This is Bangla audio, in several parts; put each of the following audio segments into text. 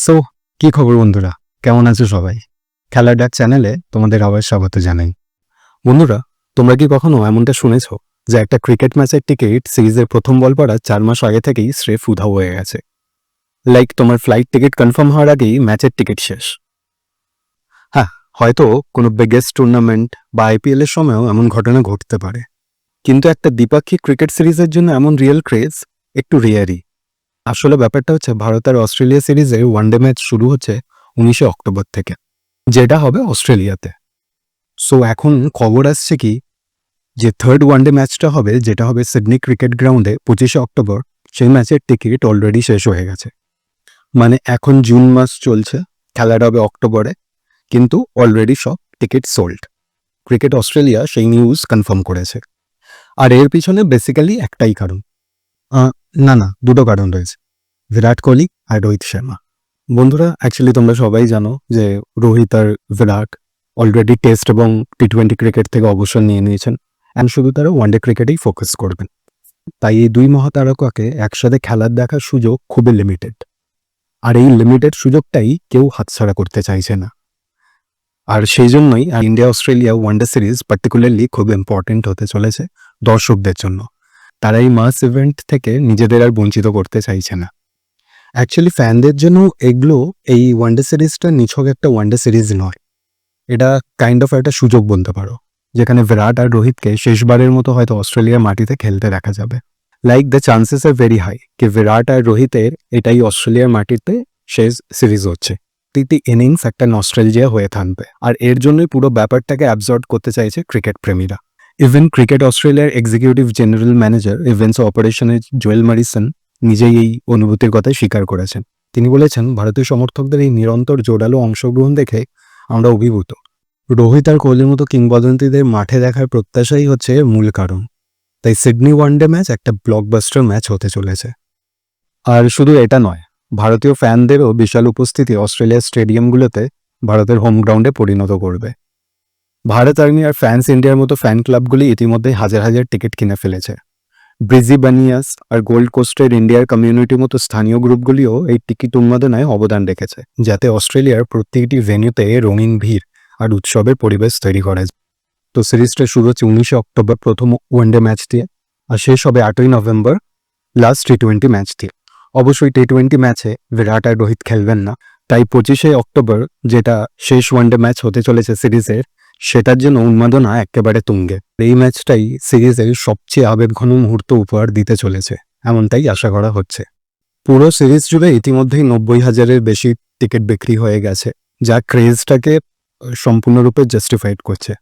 সো কি খবর বন্ধুরা, কেমন আছো সবাই? খেলার ডাক চ্যানেলে তোমাদের আবার স্বাগত জানাই। বন্ধুরা, তোমরা কি কখনো এমনটা শুনেছ যে একটা ক্রিকেট ম্যাচের টিকিট সিরিজের প্রথম বল পড়ার 4 মাস আগে থেকেই স্রেফ উধাও হয়ে গেছে? লাইক তোমার ফ্লাইট টিকিট কনফার্ম হওয়ার আগেই ম্যাচের টিকিট শেষ। হ্যাঁ, হয়তো কোনো বিগেস্ট টুর্নামেন্ট বা আইপিএল এর সময়ও এমন ঘটনা ঘটতে পারে, কিন্তু একটা দ্বিপাক্ষিক ক্রিকেট সিরিজের জন্য এমন রিয়েল ক্রেজ একটু রেয়ারই। আসলে ব্যাপারটা হচ্ছে, ভারত আর অস্ট্রেলিয়া সিরিজের ওয়ানডে ম্যাচ শুরু হচ্ছে 19 অক্টোবর থেকে, যেটা হবে অস্ট্রেলিয়াতে। সো এখন খবর আসছে কি, যে থার্ড ওয়ানডে ম্যাচটা হবে, যেটা হবে সিডনি ক্রিকেট গ্রাউন্ডে 25 অক্টোবর, সেই ম্যাচের টিকিট অলরেডি শেষ হয়ে গেছে। মানে এখন জুন মাস চলছে, খেলাটা হবে অক্টোবরে, কিন্তু অলরেডি সব টিকিট সোল্ড। ক্রিকেট অস্ট্রেলিয়া সেই নিউজ কনফার্ম করেছে। আর এর পিছনে বেসিক্যালি একটাই কারণ, না দুটো কারণ রয়েছে, বিরাট কোহলি আর রোহিত শর্মা। বন্ধুরা, অ্যাকচুয়ালি তোমরা সবাই জানো যে রোহিত আর বিরাট অলরেডি টেস্ট এবং টি20 ক্রিকেট থেকে অবসর নিয়ে নিয়েছেন, অ্যান্ড শুধু তারা ওয়ানডে ক্রিকেটেই ফোকাস করবেন। তাই এই দুই মহাতারকাকে একসাথে খেলার দেখার সুযোগ খুবই লিমিটেড, আর এই লিমিটেড সুযোগটাই কেউ হাতছাড়া করতে চাইছে না। আর সেই জন্যই India Australia one day series particularly খুব ইম্পর্টেন্ট হতে চলেছে দর্শকদের জন্য। তারা এই মাস ইভেন্ট থেকে নিজেদের আর বঞ্চিত করতে চাইছে না। অ্যাকচুয়ালি ফ্যানদের জন্য এগুলো, এই ওয়ানডে সিরিজটা নিছক একটা ওয়ানডে সিরিজ নয়, এটা কাইন্ড অফ একটা সুযোগ বলতে পারো, যেখানে বিরাট আর রোহিতকে শেষবারের মতো হয়তো অস্ট্রেলিয়ার মাটিতে খেলতে দেখা যাবে। Like the chances are very high কি বিরাট আর রোহিতের এটাই অস্ট্রেলিয়ার মাটিতে শেষ সিরিজ হচ্ছে। প্রতিটি ইনিংস একটা নস্টালজিয়া হয়ে থাকবে, আর এর জন্যই পুরো ব্যাপারটাকে অ্যাবজর্ব করতে চাইছে ক্রিকেট প্রেমীরা। ইভেন ক্রিকেট অস্ট্রেলিয়ার এক্সিকিউটিভ জেনারেল ম্যানেজার ইভেন্টস অপারেশনের জোয়েল মরিসন নিজেই এই অনুভূতির কথাই স্বীকার করেছেন। তিনি বলেছেন, ভারতীয় সমর্থকদের এই নিরন্তর জোরালো অংশগ্রহণ দেখে আমরা অভিভূত। রোহিত আর কোহলির মতো কিংবদন্তিদের মাঠে দেখার প্রত্যাশাই হচ্ছে মূল কারণ। তাই সিডনি ওয়ানডে ম্যাচ একটা ব্লকবাস্টার ম্যাচ হতে চলেছে। আর শুধু এটা নয়, ভারতীয় ফ্যানদেরও বিশাল উপস্থিতি অস্ট্রেলিয়ার স্টেডিয়ামগুলোতে ভারতের হোম গ্রাউন্ডে পরিণত করবে। ভারত আর্মি আর ফ্যান্স ইন্ডিয়ার মতো ফ্যান ক্লাবগুলি ইতিমধ্যে হাজার হাজার টিকিট কিনে ফেলেছে। ব্রিজিবানিয়াস আর গোল্ড কোস্টের ইন্ডিয়ার কমিউনিটির মতো স্থানীয় গ্রুপগুলিও এই টিকিট উন্মাদনায় অবদান রেখেছে, যাতে অস্ট্রেলিয়ার প্রত্যেকটি ভেন্যুতে রঙিন ভিড় আর উৎসবের পরিবেশ তৈরি করা যায়। তো সিরিজটা শুরু হচ্ছে 19 অক্টোবর প্রথম ওয়ানডে ম্যাচ দিয়ে, আর শেষ হবে 8ই নভেম্বর লাস্ট টি20 ম্যাচ দিয়ে। অবশ্যই টি20 ম্যাচে বিরাট আর রোহিত খেলবেন না, তাই 25শে অক্টোবর, যেটা শেষ ওয়ানডে ম্যাচ হতে চলেছে সিরিজের, সেটার জন্য উন্মাদনা একেবারে তুঙ্গে। এই ম্যাচটাই সিরিজের সবচেয়ে আবেগঘন মুহূর্ত উপহার দিতে চলেছে, এমনটাই আশা করা হচ্ছে। পুরো সিরিজ জুড়ে ইতিমধ্যেই 90,000-এর বেশি টিকিট বিক্রি হয়ে গেছে, যা ক্রেজটাকে সম্পূর্ণরূপে জাস্টিফাইড করছে।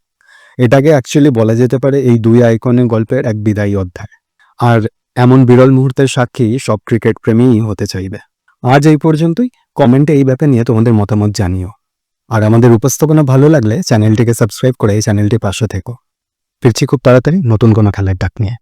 এটাকে অ্যাকচুয়ালি বলা যেতে পারে এই দুই আইকনের গল্পের এক বিদায়ী অধ্যায়। আর এমন বিরল মুহূর্তের সাক্ষী সব ক্রিকেট প্রেমীই হতে চাইবে। আজ এই পর্যন্তই। কমেন্টে এই ব্যাপারে নিয়ে তোমাদের মতামত জানিও। আর আমাদের উপস্থাপনা ভালো লাগলে চ্যানেলটিকে সাবস্ক্রাইব করে এই চ্যানেলটির পাশে থেকো। ফিরছি খুব তাড়াতাড়ি নতুন কোনো খেলার ডাক নিয়ে।